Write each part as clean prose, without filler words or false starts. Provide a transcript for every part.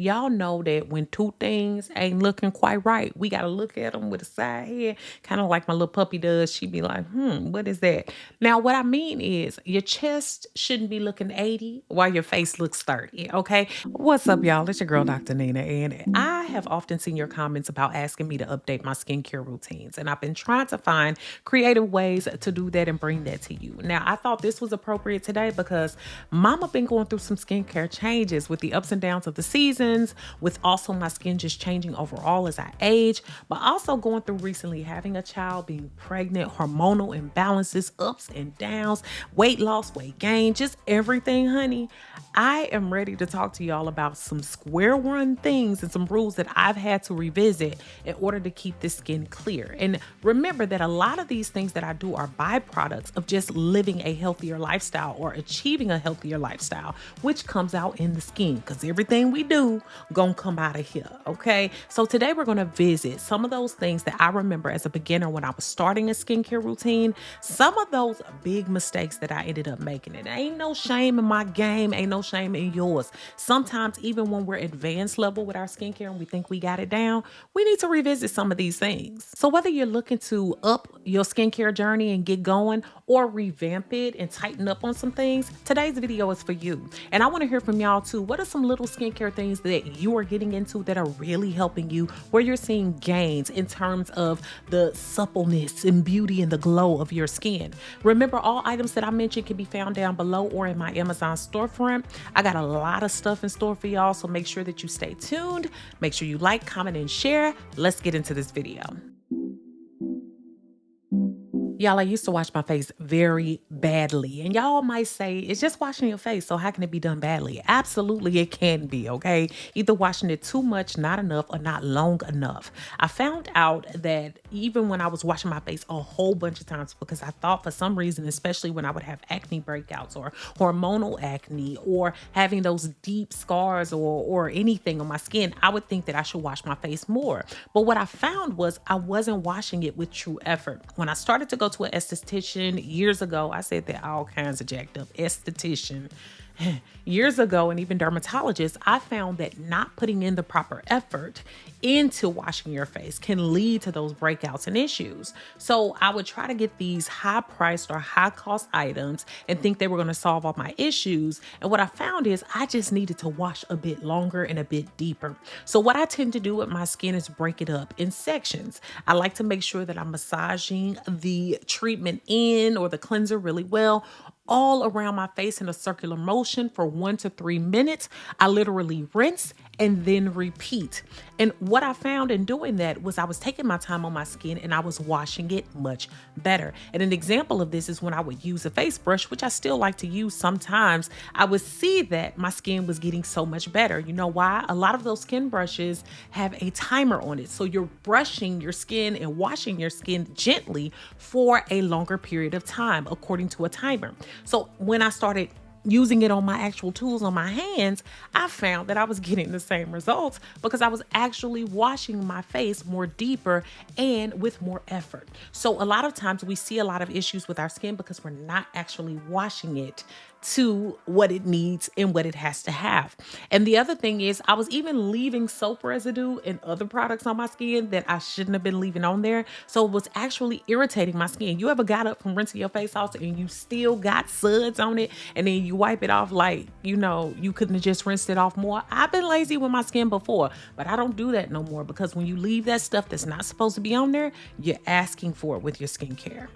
Y'all know that when two things ain't looking quite right, we got to look at them with a side head, kind of like my little puppy does. She be like, what is that? Now, what I mean is your chest shouldn't be looking 80 while your face looks 30, okay? What's up, y'all? It's your girl, Dr. Nina, and I have often seen your comments about asking me to update my skincare routines, and I've been trying to find creative ways to do that and bring that to you. Now, I thought this was appropriate today because Mama been going through some skincare changes with the ups and downs of the seasons, with also my skin just changing overall as I age, but also going through recently having a child, being pregnant, hormonal imbalances, ups and downs, weight loss, weight gain, just everything, honey. I am ready to talk to y'all about some square one things and some rules that I've had to revisit in order to keep this skin clear. And remember that a lot of these things that I do are byproducts of just living a healthier lifestyle or achieving a healthier lifestyle, which comes out in the skin, because everything we do gonna come out of here, okay? So today we're gonna visit some of those things that I remember as a beginner when I was starting a skincare routine, some of those big mistakes that I ended up making. It ain't no shame in my game, ain't no shame in yours. Sometimes even when we're advanced level with our skincare and we think we got it down, we need to revisit some of these things. So whether you're looking to up your skincare journey and get going, or revamp it and tighten up on some things, today's video is for you. And I want to hear from y'all too. What are some little skincare things that you are getting into that are really helping you, where you're seeing gains in terms of the suppleness and beauty and the glow of your skin? Remember, all items that I mentioned can be found down below or in my Amazon storefront. I got a lot of stuff in store for y'all, so make sure that you stay tuned. Make sure you like, comment, and share. Let's get into this video. Y'all, I used to wash my face very badly. And y'all might say, it's just washing your face, so how can it be done badly? Absolutely, it can be, okay? Either washing it too much, not enough, or not long enough. I found out that even when I was washing my face a whole bunch of times, because I thought for some reason, especially when I would have acne breakouts or hormonal acne or having those deep scars or anything on my skin, I would think that I should wash my face more. But what I found was I wasn't washing it with true effort. When I started to go to an esthetician years ago, I said that all kinds of jacked up, esthetician. Years ago, and even dermatologists, I found that not putting in the proper effort into washing your face can lead to those breakouts and issues. So I would try to get these high priced or high cost items and think they were going to solve all my issues. And what I found is I just needed to wash a bit longer and a bit deeper. So what I tend to do with my skin is break it up in sections. I like to make sure that I'm massaging the treatment in or the cleanser really well all around my face in a circular motion for 1 to 3 minutes. I literally rinse and then repeat. And what I found in doing that was I was taking my time on my skin and I was washing it much better. And an example of this is when I would use a face brush, which I still like to use sometimes, I would see that my skin was getting so much better. You know why? A lot of those skin brushes have a timer on it. So you're brushing your skin and washing your skin gently for a longer period of time according to a timer. So when I started using it on my actual tools on my hands, I found that I was getting the same results because I was actually washing my face more deeper and with more effort. So a lot of times we see a lot of issues with our skin because we're not actually washing it to what it needs and what it has to have. And the other thing is I was even leaving soap residue and other products on my skin that I shouldn't have been leaving on there. So it was actually irritating my skin. You ever got up from rinsing your face off and you still got suds on it and then you wipe it off like, you know, you couldn't have just rinsed it off more? I've been lazy with my skin before, but I don't do that no more because when you leave that stuff that's not supposed to be on there, you're asking for it with your skincare.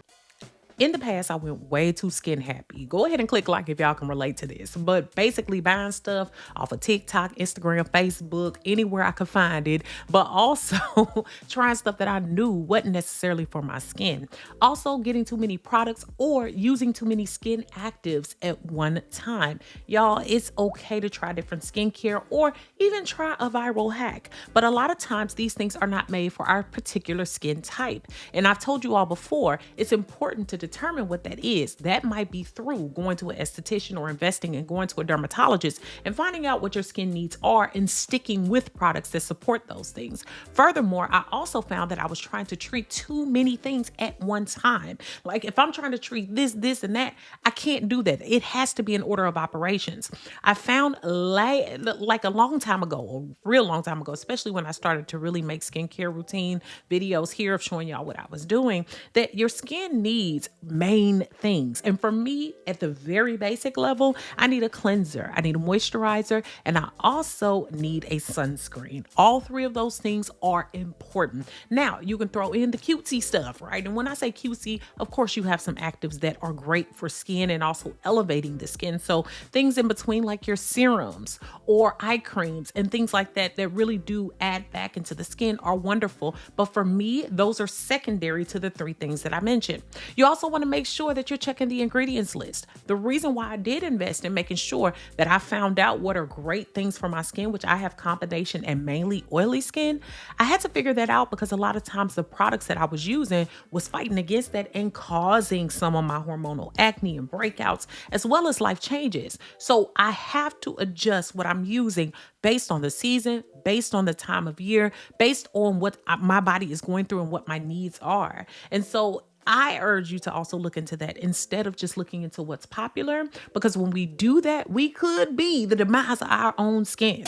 In the past, I went way too skin happy. Go ahead and click like if y'all can relate to this. But basically buying stuff off of TikTok, Instagram, Facebook, anywhere I could find it. But also trying stuff that I knew wasn't necessarily for my skin. Also getting too many products or using too many skin actives at one time. Y'all, it's okay to try different skincare or even try a viral hack. But a lot of times these things are not made for our particular skin type. And I've told you all before, it's important to determine what that is. That might be through going to an esthetician or investing and going to a dermatologist and finding out what your skin needs are and sticking with products that support those things. Furthermore, I also found that I was trying to treat too many things at one time. Like if I'm trying to treat this, and that, I can't do that. It has to be an order of operations. I found like a long time ago, a real long time ago, especially when I started to really make skincare routine videos here of showing y'all what I was doing, that your skin needs main things. And for me, at the very basic level, I need a cleanser, I need a moisturizer, and I also need a sunscreen. All three of those things are important. Now, you can throw in the cutesy stuff, right? And when I say cutesy, of course, you have some actives that are great for skin and also elevating the skin. So things in between like your serums or eye creams and things like that that really do add back into the skin are wonderful. But for me, those are secondary to the three things that I mentioned. You also want to make sure that you're checking the ingredients list. The reason why I did invest in making sure that I found out what are great things for my skin, which I have combination and mainly oily skin, I had to figure that out because a lot of times the products that I was using was fighting against that and causing some of my hormonal acne and breakouts, as well as life changes. So I have to adjust what I'm using based on the season, based on the time of year, based on what my body is going through and what my needs are. And so I urge you to also look into that instead of just looking into what's popular, because when we do that, we could be the demise of our own skin.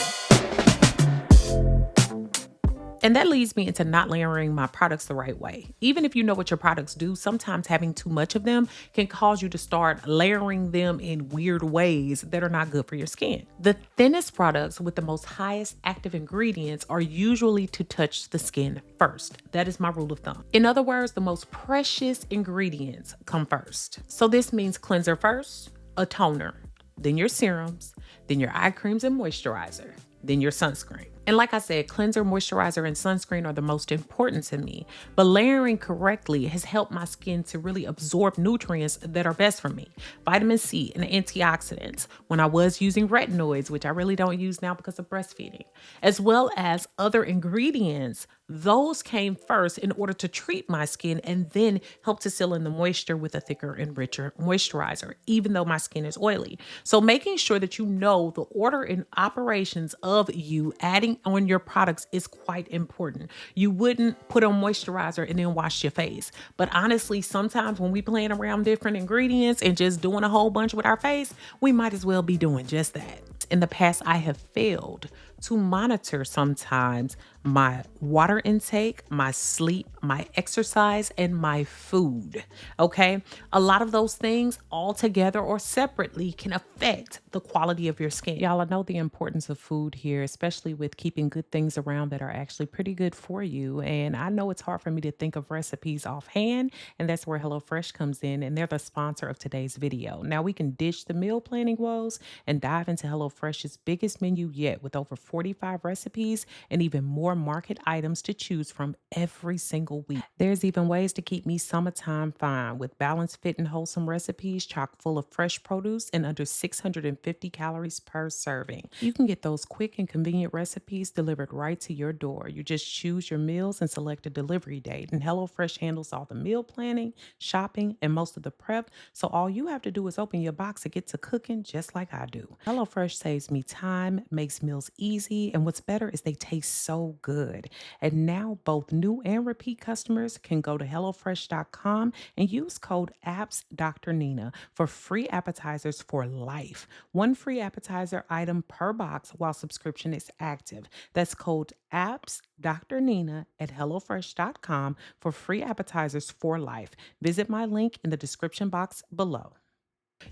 And that leads me into not layering my products the right way. Even if you know what your products do, sometimes having too much of them can cause you to start layering them in weird ways that are not good for your skin. The thinnest products with the most highest active ingredients are usually to touch the skin first. That is my rule of thumb. In other words, the most precious ingredients come first. So this means cleanser first, a toner, then your serums, then your eye creams and moisturizer, then your sunscreen. And like I said, cleanser, moisturizer, and sunscreen are the most important to me. But layering correctly has helped my skin to really absorb nutrients that are best for me. Vitamin C and antioxidants, when I was using retinoids, which I really don't use now because of breastfeeding, as well as other ingredients, those came first in order to treat my skin and then help to seal in the moisture with a thicker and richer moisturizer, even though my skin is oily. So making sure that you know the order and operations of you adding on your products is quite important. You wouldn't put on moisturizer and then wash your face. But honestly, sometimes when we playing around different ingredients and just doing a whole bunch with our face, we might as well be doing just that. In the past, I have failed to monitor sometimes my water intake, my sleep, my exercise, and my food. Okay. A lot of those things all together or separately can affect the quality of your skin. Y'all, I know the importance of food here, especially with keeping good things around that are actually pretty good for you. And I know it's hard for me to think of recipes offhand, and that's where HelloFresh comes in, and they're the sponsor of today's video. Now we can ditch the meal planning woes and dive into HelloFresh's biggest menu yet, with over 45 recipes and even more market items to choose from every single week. There's even ways to keep me summertime fine with balanced, fit, and wholesome recipes chock full of fresh produce and under 650 calories per serving. You can get those quick and convenient recipes delivered right to your door. You just choose your meals and select a delivery date, and HelloFresh handles all the meal planning, shopping, and most of the prep. So all you have to do is open your box and get to cooking just like I do. HelloFresh saves me time, makes meals easy, and what's better is they taste so good. And now both new and repeat customers can go to HelloFresh.com and use code APPSDrnina for free appetizers for life. One free appetizer item per box while subscription is active. That's code APPSDrnina at HelloFresh.com for free appetizers for life. Visit my link in the description box below.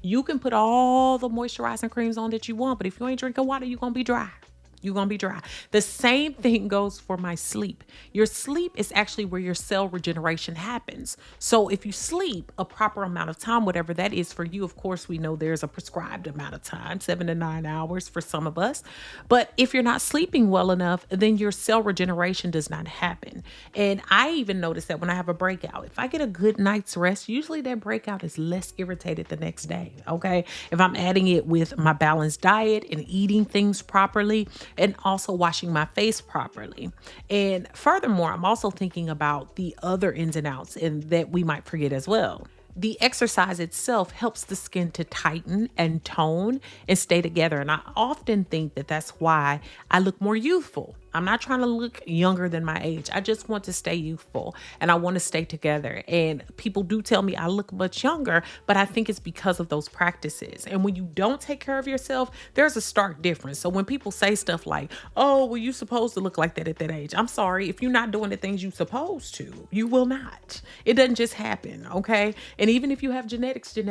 You can put all the moisturizing creams on that you want, but if you ain't drinking water, you're going to be dry. You're going to be dry. The same thing goes for my sleep. Your sleep is actually where your cell regeneration happens. So if you sleep a proper amount of time, whatever that is for you, of course, we know there's a prescribed amount of time, 7 to 9 hours for some of us. But if you're not sleeping well enough, then your cell regeneration does not happen. And I even notice that when I have a breakout, if I get a good night's rest, usually that breakout is less irritated the next day. Okay. If I'm adding it with my balanced diet and eating things properly, and also washing my face properly. And furthermore, I'm also thinking about the other ins and outs and that we might forget as well. The exercise itself helps the skin to tighten and tone and stay together. And I often think that that's why I look more youthful. I'm not trying to look younger than my age. I just want to stay youthful and I want to stay together. And people do tell me I look much younger, but I think it's because of those practices. And when you don't take care of yourself, there's a stark difference. So when people say stuff like, oh, well, you're supposed to look like that at that age. I'm sorry. If you're not doing the things you're supposed to, you will not. It doesn't just happen. Okay. And even if you have genetics in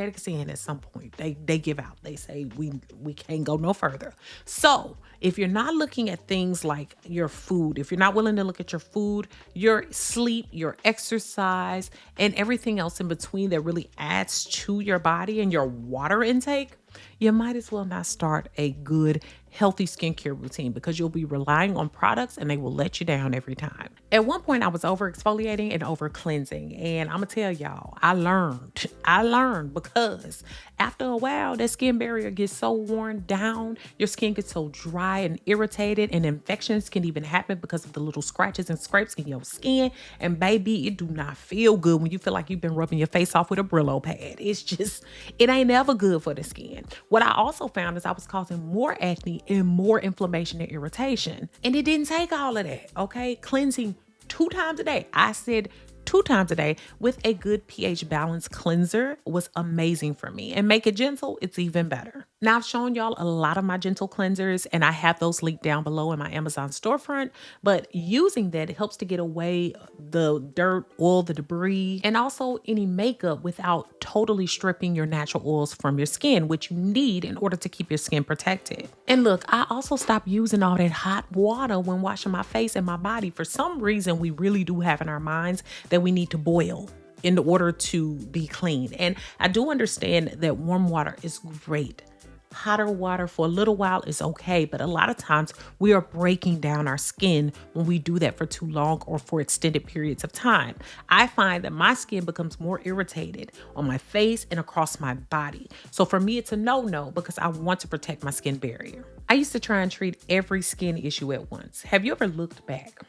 at some point, they give out. They say we can't go no further. So if you're not looking at things like your food, if you're not willing to look at your food, your sleep, your exercise, and everything else in between that really adds to your body and your water intake, you might as well not start a good, healthy skincare routine because you'll be relying on products and they will let you down every time. At one point, I was over exfoliating and over cleansing. And I'm going to tell y'all, I learned because after a while, that skin barrier gets so worn down, your skin gets so dry and irritated, and infections can even happen because of the little scratches and scrapes in your skin. And baby, it do not feel good when you feel like you've been rubbing your face off with a Brillo pad. It ain't ever good for the skin. What I also found is I was causing more acne and more inflammation and irritation. And it didn't take all of that, okay? Cleansing 2 times a day. I said 2 times a day with a good pH balance cleanser was amazing for me. And make it gentle, it's even better. Now, I've shown y'all a lot of my gentle cleansers and I have those linked down below in my Amazon storefront, but using that, it helps to get away the dirt, oil, the debris, and also any makeup without totally stripping your natural oils from your skin, which you need in order to keep your skin protected. And look, I also stopped using all that hot water when washing my face and my body. For some reason, we really do have in our minds that we need to boil in order to be clean. And I do understand that warm water is great. Hotter water for a little while is okay, but a lot of times we are breaking down our skin when we do that for too long or for extended periods of time. I find that my skin becomes more irritated on my face and across my body. So for me, it's a no-no because I want to protect my skin barrier. I used to try and treat every skin issue at once. Have you ever looked back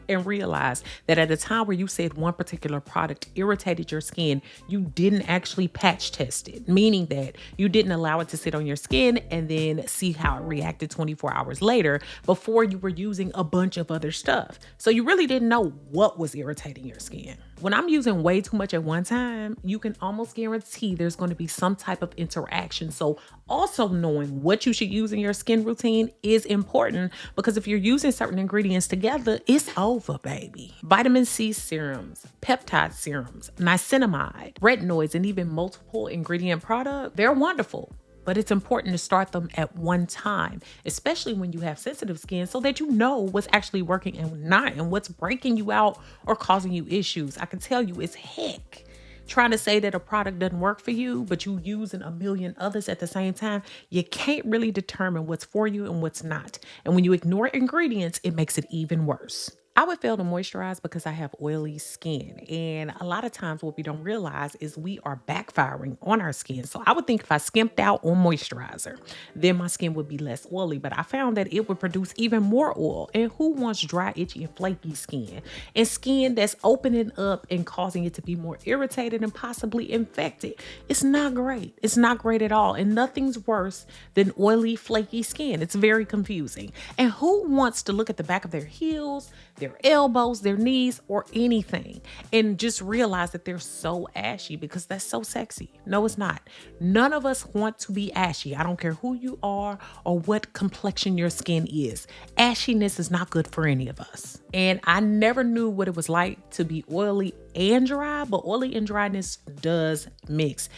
and realize that at a time where you said one particular product irritated your skin, you didn't actually patch test it, meaning that you didn't allow it to sit on your skin and then see how it reacted 24 hours later before you were using a bunch of other stuff. So you really didn't know what was irritating your skin. When I'm using way too much at one time, you can almost guarantee there's going to be some type of interaction. So also knowing what you should use in your skin routine is important because if you're using certain ingredients together, it's over, baby. Vitamin C serums, peptide serums, niacinamide, retinoids, and even multiple ingredient products, they're wonderful. But it's important to start them at one time, especially when you have sensitive skin so that you know what's actually working and not and what's breaking you out or causing you issues. I can tell you it's heck. Trying to say that a product doesn't work for you, but you using a million others at the same time, you can't really determine what's for you and what's not. And when you ignore ingredients, it makes it even worse. I would fail to moisturize because I have oily skin. And a lot of times what we don't realize is we are backfiring on our skin. So I would think if I skimped out on moisturizer, then my skin would be less oily. But I found that it would produce even more oil. And who wants dry, itchy, and flaky skin? And skin that's opening up and causing it to be more irritated and possibly infected. It's not great. It's not great at all. And nothing's worse than oily, flaky skin. It's very confusing. And who wants to look at the back of their heels, their elbows, their knees, or anything, and just realize that they're so ashy because that's so sexy? No, it's not. None of us want to be ashy. I don't care who you are or what complexion your skin is. Ashiness is not good for any of us. And I never knew what it was like to be oily and dry, but oily and dryness does mix.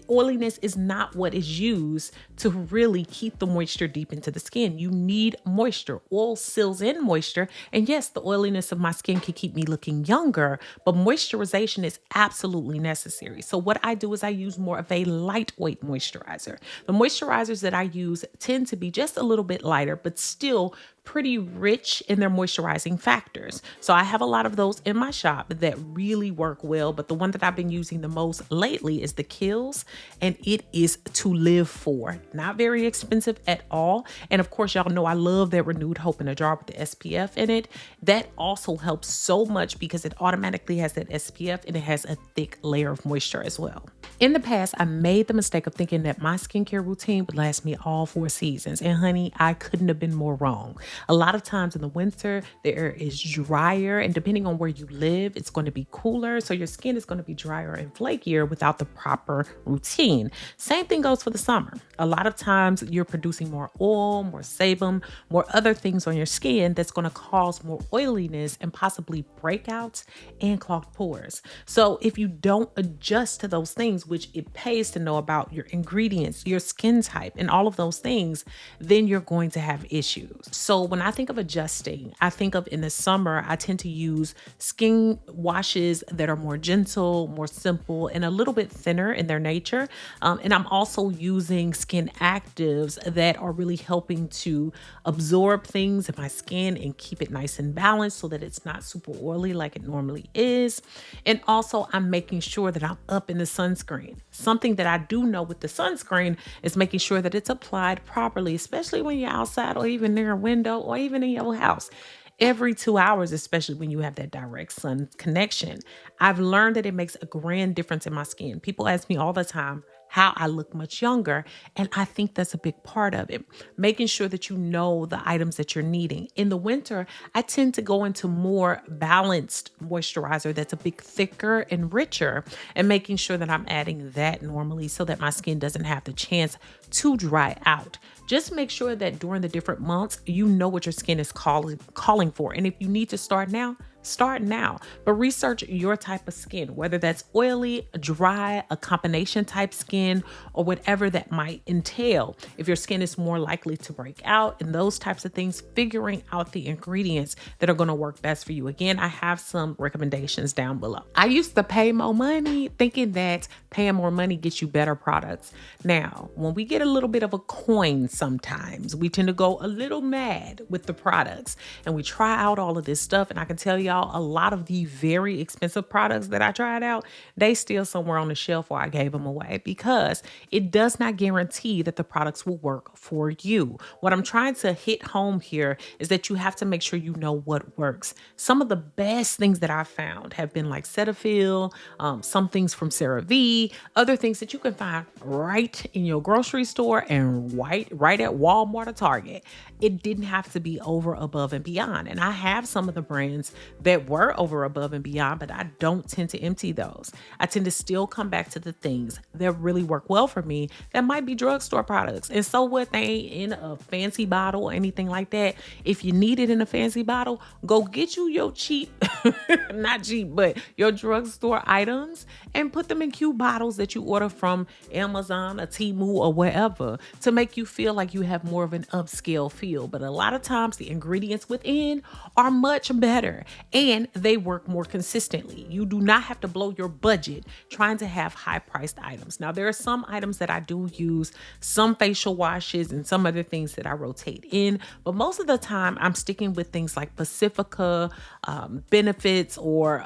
Oiliness is not what is used to really keep the moisture deep into the skin. You need moisture. Oil seals in moisture. And yes, the oiliness of my skin can keep me looking younger, but moisturization is absolutely necessary. So what I do is I use more of a lightweight moisturizer. The moisturizers that I use tend to be just a little bit lighter, but still pretty rich in their moisturizing factors. So I have a lot of those in my shop that really work well, but the one that I've been using the most lately is the Kiehl's, and it is to live for. Not very expensive at all. And of course, y'all know I love that Renewed Hope in a jar with the SPF in it. That also helps so much because it automatically has that SPF and it has a thick layer of moisture as well. In the past, I made the mistake of thinking that my skincare routine would last me all 4 seasons. And honey, I couldn't have been more wrong. A lot of times in the winter, the air is drier, and depending on where you live, it's going to be cooler. So your skin is going to be drier and flakier without the proper routine. Same thing goes for the summer. A lot of times you're producing more oil, more sebum, more other things on your skin that's going to cause more oiliness and possibly breakouts and clogged pores. So if you don't adjust to those things, which it pays to know about your ingredients, your skin type, and all of those things, then you're going to have issues. So when I think of adjusting, I think of in the summer, I tend to use skin washes that are more gentle, more simple, and a little bit thinner in their nature. And I'm also using skin actives that are really helping to absorb things in my skin and keep it nice and balanced so that it's not super oily like it normally is. And also I'm making sure that I'm up in the sunscreen. Something that I do know with the sunscreen is making sure that it's applied properly, especially when you're outside or even near a window or even in your house. Every 2 hours, especially when you have that direct sun connection. I've learned that it makes a grand difference in my skin. People ask me all the time how I look much younger, and I think that's a big part of it. Making sure that you know the items that you're needing. In the winter, I tend to go into more balanced moisturizer that's a bit thicker and richer, and making sure that I'm adding that normally so that my skin doesn't have the chance to dry out. Just make sure that during the different months, you know what your skin is calling for. And if you need to start now, start now. But research your type of skin, whether that's oily, dry, a combination type skin, or whatever that might entail. If your skin is more likely to break out and those types of things, figuring out the ingredients that are going to work best for you. Again, I have some recommendations down below. I used to pay more money thinking that paying more money gets you better products. Now, when we get a little bit of a coin sometimes, we tend to go a little mad with the products and we try out all of this stuff. And I can tell y'all, a lot of the very expensive products that I tried out, they still somewhere on the shelf or I gave them away because it does not guarantee that the products will work for you. What I'm trying to hit home here is that you have to make sure you know what works. Some of the best things that I found have been like Cetaphil, some things from CeraVe, other things that you can find right in your grocery store and right at Walmart or Target. It didn't have to be over, above, and beyond. And I have some of the brands that were over, above, and beyond, but I don't tend to empty those. I tend to still come back to the things that really work well for me that might be drugstore products. And so what, they ain't in a fancy bottle or anything like that. If you need it in a fancy bottle, go get you your cheap, not cheap, but your drugstore items and put them in cute bottles that you order from Amazon or Temu or wherever to make you feel like you have more of an upscale feel. But a lot of times the ingredients within are much better and they work more consistently. You do not have to blow your budget trying to have high priced items. Now, there are some items that I do use, some facial washes and some other things that I rotate in, but most of the time I'm sticking with things like Pacifica, Benefits, or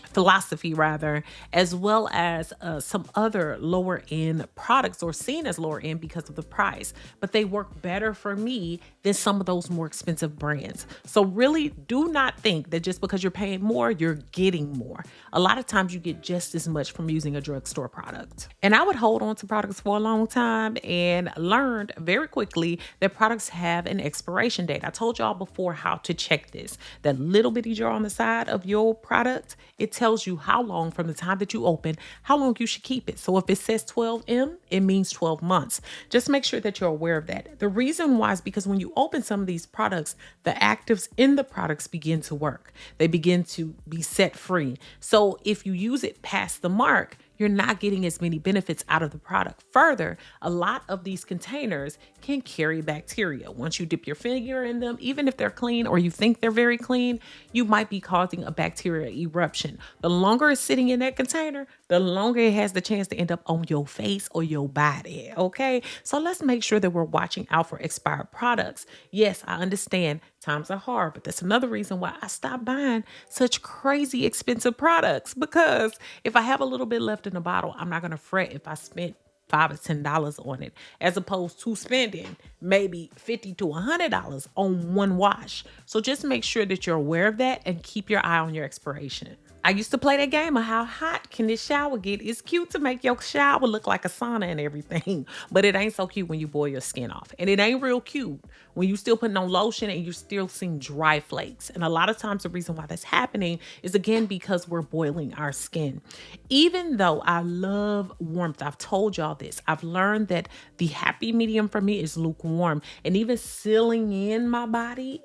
Philosophy rather, as well as some other lower end products or seen as lower end because of the price, but they work better for me than some of those more expensive brands. So really do not think that just because you're paying more, you're getting more. A lot of times you get just as much from using a drugstore product. And I would hold on to products for a long time and learned very quickly that products have an expiration date. I told y'all before how to check this. That little bitty jar on the side of your product, it tells you how long from the time that you open, how long you should keep it. So if it says 12M, it means 12 months. Just make sure that you're aware of that. The reason why is because when you open some of these products, the actives in the products begin to work. They begin to be set free. So if you use it past the mark, you're not getting as many benefits out of the product. Further, a lot of these containers can carry bacteria. Once you dip your finger in them, even if they're clean or you think they're very clean, you might be causing a bacterial eruption. The longer it's sitting in that container, the longer it has the chance to end up on your face or your body. Okay. So let's make sure that we're watching out for expired products. Yes, I understand times are hard, but that's another reason why I stopped buying such crazy expensive products, because if I have a little bit left in the bottle, I'm not going to fret if I spent $5 or $10 on it, as opposed to spending maybe $50 to $100 on one wash. So just make sure that you're aware of that and keep your eye on your expiration. I used to play that game of how hot can this shower get. It's cute to make your shower look like a sauna and everything, but it ain't so cute when you boil your skin off. And it ain't real cute when you still putting on lotion and you're still seeing dry flakes. And a lot of times the reason why that's happening is, again, because we're boiling our skin. Even though I love warmth, I've told y'all this, I've learned that the happy medium for me is lukewarm, and even sealing in my body,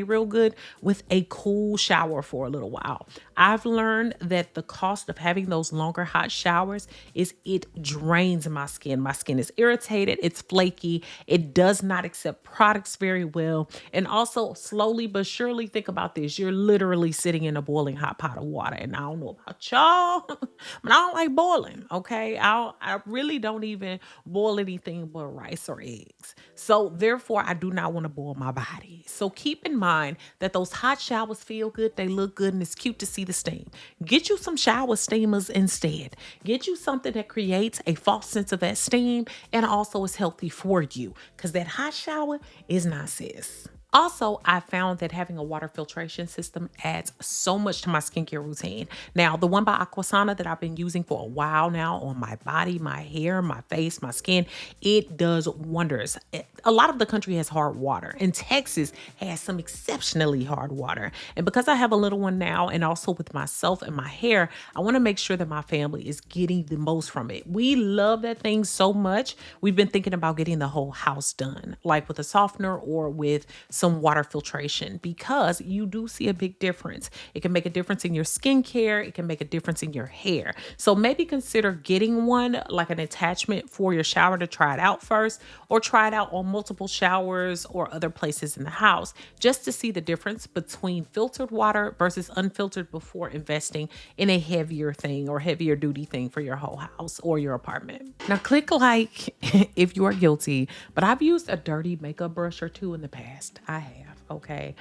real good with a cool shower for a little while. I've learned that the cost of having those longer hot showers is it drains my skin. My skin is irritated, it's flaky, it does not accept products very well. And also, slowly but surely, think about this, you're literally sitting in a boiling hot pot of water. And I don't know about y'all, but I don't like boiling, okay? I really don't even boil anything but rice or eggs. So therefore, I do not want to boil my body. So keep in mind that those hot showers feel good, they look good, and it's cute to see the steam. Get you some shower steamers instead. Get you something that creates a false sense of that steam and also is healthy for you, because that hot shower is not sis. Also, I found that having a water filtration system adds so much to my skincare routine. Now, the one by Aquasana that I've been using for a while now on my body, my hair, my face, my skin, it does wonders. A lot of the country has hard water, and Texas has some exceptionally hard water. And because I have a little one now, and also with myself and my hair, I want to make sure that my family is getting the most from it. We love that thing so much. We've been thinking about getting the whole house done, like with a softener or with some water filtration, because you do see a big difference. It can make a difference in your skincare. It can make a difference in your hair. So maybe consider getting one, like an attachment for your shower, to try it out first, or try it out on multiple showers or other places in the house, just to see the difference between filtered water versus unfiltered before investing in a heavier thing or heavier duty thing for your whole house or your apartment. Now click like if you are guilty, but I've used a dirty makeup brush or two in the past. I have, okay?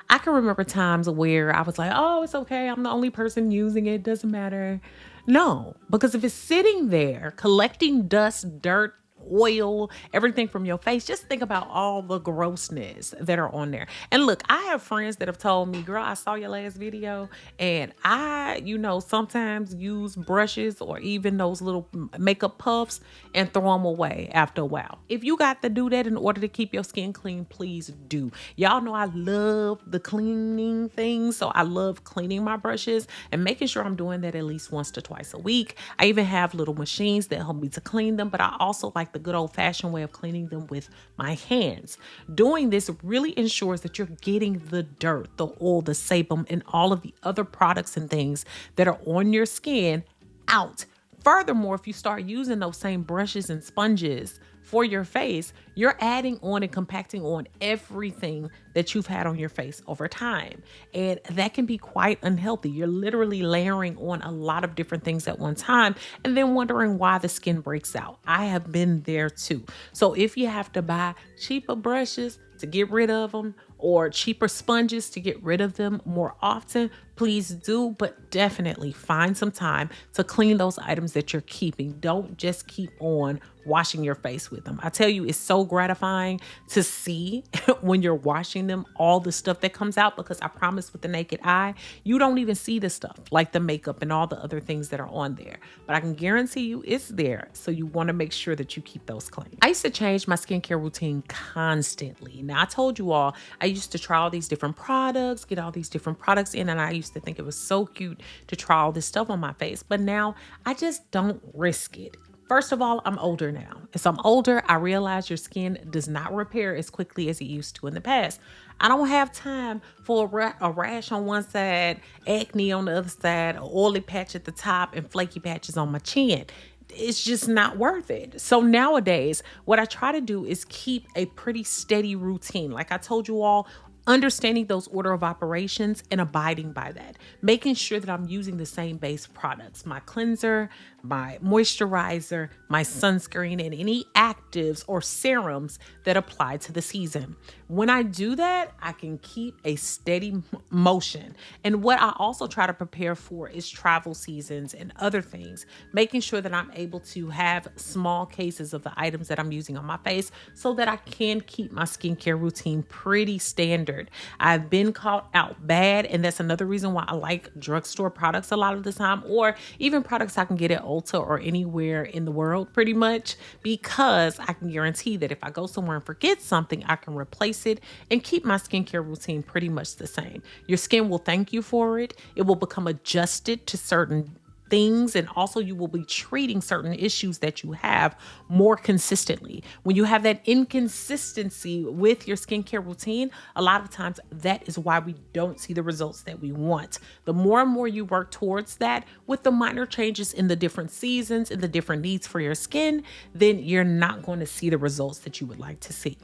I can remember times where I was like, oh, it's okay, I'm the only person using it, doesn't matter. No, because if it's sitting there collecting dust, dirt, oil, everything from your face, just think about all the grossness that are on there. And look, I have friends that have told me, girl, I saw your last video, and I, sometimes use brushes or even those little makeup puffs and throw them away after a while. If you got to do that in order to keep your skin clean, please do. Y'all know I love the cleaning things, so I love cleaning my brushes and making sure I'm doing that at least once to twice a week. I even have little machines that help me to clean them, but I also like the good old-fashioned way of cleaning them with my hands. Doing this really ensures that you're getting the dirt, the oil, the sebum, and all of the other products and things that are on your skin out. Furthermore, if you start using those same brushes and sponges for your face, you're adding on and compacting on everything that you've had on your face over time. And that can be quite unhealthy. You're literally layering on a lot of different things at one time and then wondering why the skin breaks out. I have been there too. So if you have to buy cheaper brushes to get rid of them, or cheaper sponges to get rid of them more often, please do, but definitely find some time to clean those items that you're keeping. Don't just keep on washing your face with them. I tell you, it's so gratifying to see when you're washing them, all the stuff that comes out, because I promise with the naked eye, you don't even see the stuff like the makeup and all the other things that are on there. But I can guarantee you it's there. So you want to make sure that you keep those clean. I used to change my skincare routine constantly. Now, I told you all, I used to try all these different products, get all these different products in, and I used to think it was so cute to try all this stuff on my face. But now I just don't risk it. First of all, I'm older now. As I'm older, I realize your skin does not repair as quickly as it used to in the past. I don't have time for a rash on one side, acne on the other side, an oily patch at the top, and flaky patches on my chin. It's just not worth it. So nowadays, what I try to do is keep a pretty steady routine. Like I told you all, Understanding those order of operations and abiding by that, making sure that I'm using the same base products, my cleanser, my moisturizer, my sunscreen, and any actives or serums that apply to the season. When I do that, I can keep a steady motion. And what I also try to prepare for is travel seasons and other things, making sure that I'm able to have small cases of the items that I'm using on my face so that I can keep my skincare routine pretty standard. I've been caught out bad, and that's another reason why I like drugstore products a lot of the time, or even products I can get at Ulta or anywhere in the world pretty much, because I can guarantee that if I go somewhere and forget something, I can replace it and keep my skincare routine pretty much the same. Your skin will thank you for it. It will become adjusted to certain things, and also you will be treating certain issues that you have more consistently. When you have that inconsistency with your skincare routine, a lot of times that is why we don't see the results that we want. The more and more you work towards that with the minor changes in the different seasons and the different needs for your skin, then you're not going to see the results that you would like to see.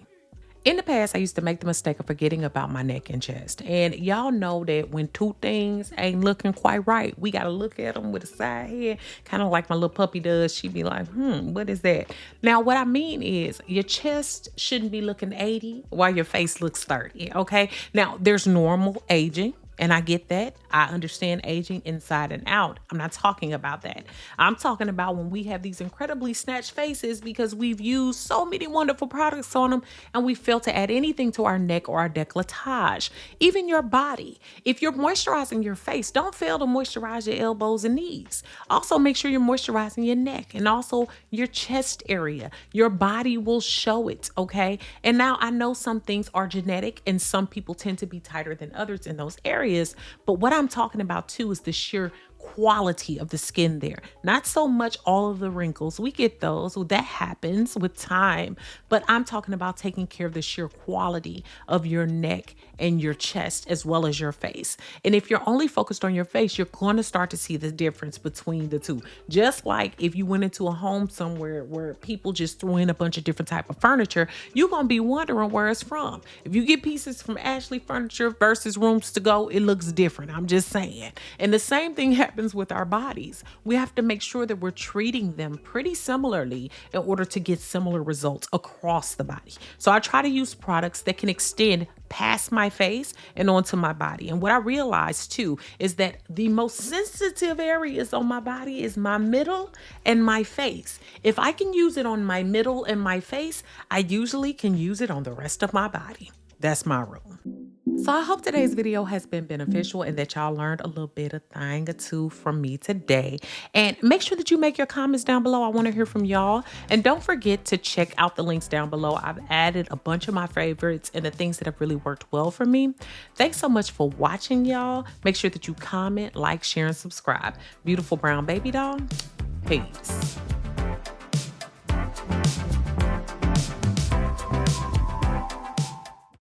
In the past, I used to make the mistake of forgetting about my neck and chest. And y'all know that when two things ain't looking quite right, we got to look at them with a side head, kind of like my little puppy does. She be like, what is that? Now, what I mean is your chest shouldn't be looking 80 while your face looks 30, okay? Now, there's normal aging. And I get that. I understand aging inside and out. I'm not talking about that. I'm talking about when we have these incredibly snatched faces because we've used so many wonderful products on them and we fail to add anything to our neck or our décolletage. Even your body. If you're moisturizing your face, don't fail to moisturize your elbows and knees. Also, make sure you're moisturizing your neck and also your chest area. Your body will show it, okay? And now I know some things are genetic and some people tend to be tighter than others in those areas. But what I'm talking about too is the sheer quality of the skin there. Not so much all of the wrinkles. We get those. Well, that happens with time. But I'm talking about taking care of the sheer quality of your neck and your chest as well as your face. And if you're only focused on your face, you're going to start to see the difference between the two. Just like if you went into a home somewhere where people just threw in a bunch of different type of furniture, you're going to be wondering where it's from. If you get pieces from Ashley Furniture versus Rooms to Go, it looks different. I'm just saying. And the same thing happens with our bodies. We have to make sure that we're treating them pretty similarly in order to get similar results across the body. So I try to use products that can extend past my face and onto my body. And what I realized too is that the most sensitive areas on my body is my middle and my face. If I can use it on my middle and my face, I usually can use it on the rest of my body. That's my rule. So I hope today's video has been beneficial and that y'all learned a little bit, a thing or two from me today. And make sure that you make your comments down below. I want to hear from y'all. And don't forget to check out the links down below. I've added a bunch of my favorites and the things that have really worked well for me. Thanks so much for watching, y'all. Make sure that you comment, like, share, and subscribe. Beautiful Brown Baby Doll. Peace.